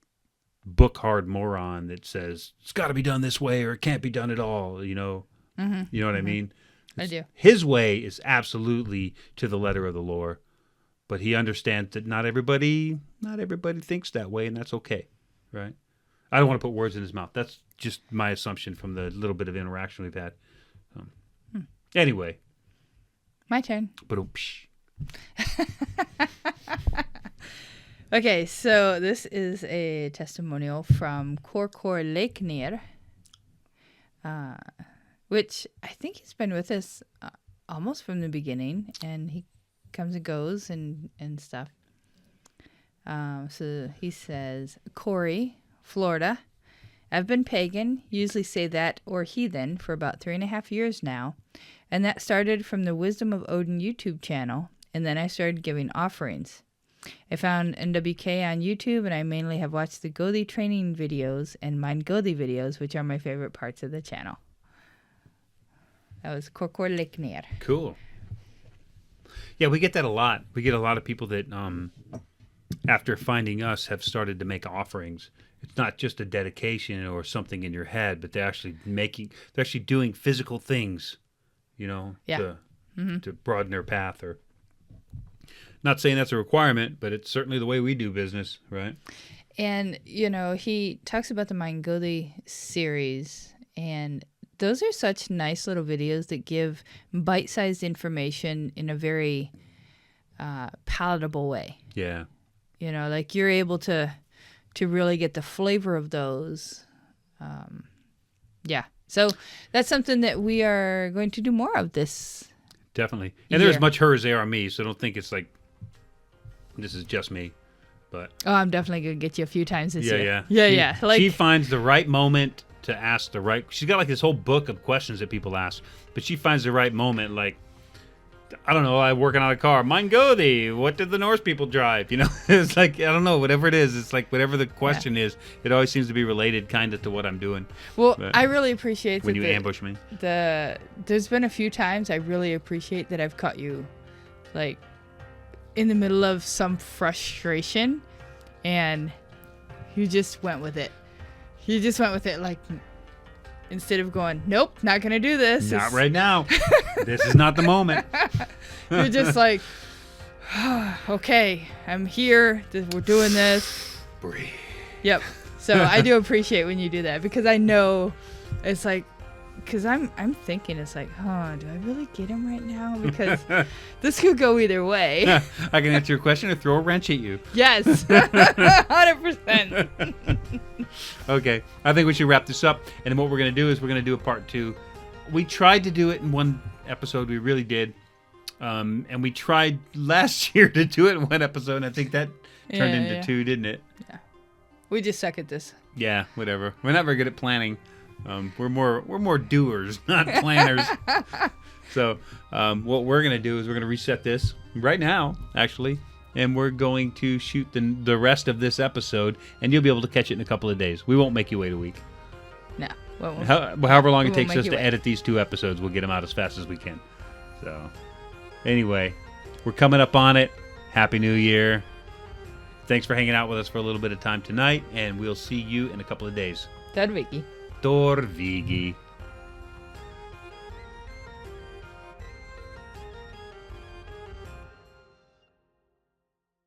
book hard moron that says it's got to be done this way or it can't be done at all, you know. You know what I mean? I do. His way is absolutely to the letter of the law. But he understands that not everybody thinks that way, and that's okay, right? I don't want to put words in his mouth. That's just my assumption from the little bit of interaction we've had. Anyway. My turn. But Okay, so this is a testimonial from þórr Leiknir, which I think he's been with us almost from the beginning, and he comes and goes and stuff. So he says, Corey, Florida. I've been pagan, usually say that, or heathen, for about 3.5 years now, and that started from the Wisdom of Odin YouTube channel, and then I started giving offerings. I found NWK on YouTube, and I mainly have watched the Gothi training videos and Mind Gothi videos, which are my favorite parts of the channel. That was þórr Leiknir. cool. Yeah, we get that a lot. We get a lot of people that, after finding us, have started to make offerings. It's not just a dedication or something in your head, but they're actually doing physical things, you know, to broaden their path. Or not saying that's a requirement, but it's certainly the way we do business, right? And, you know, he talks about the Mind Gothi series, and those are such nice little videos that give bite-sized information in a very palatable way. Yeah. You know, like you're able to really get the flavor of those. Yeah. So that's something that we are going to do more of this. Definitely. And there's Yeah. much her as there are me, so don't think it's like this is just me. But Oh, I'm definitely going to get you a few times this year. yeah. Yeah. Like, She finds the right moment to ask the right. She's got like this whole book of questions that people ask, but she finds the right moment. Like, I don't know, I'm working on a car. Mind Gothi, what did the Norse people drive? You know, it's like, I don't know, whatever it is. It's like whatever the question is, it always seems to be related kind of to what I'm doing. well, But I really appreciate when that you ambush me. there's been a few times I really appreciate that I've caught you like in the middle of some frustration, and You just went with it. You just went with it, like, instead of going, nope, not going to do this. Not right now. This is not the moment. You're just like, okay, I'm here. We're doing this. Breathe. Yep. So I do appreciate when you do that, because I know it's like, because I'm thinking it's like, do I really get him right now? Because this could go either way. I can answer your question or throw a wrench at you. Yes. 100%. Okay. I think we should wrap this up. And then what we're going to do is we're going to do a part 2. We tried to do it in one episode. We really did. And we tried last year to do it in one episode. And I think that turned into 2, didn't it? Yeah. We just suck at this. Yeah, whatever. We're not very good at planning. We're more doers, not planners. So what we're gonna do is we're gonna reset this right now, actually, and we're going to shoot the rest of this episode, and you'll be able to catch it in a couple of days. We won't make you wait a week. No. However long it takes us to edit these 2 episodes, we'll get them out as fast as we can. So anyway, we're coming up on it. Happy New Year. Thanks for hanging out with us for a little bit of time tonight, and we'll see you in a couple of days. Viki. Þórr viki.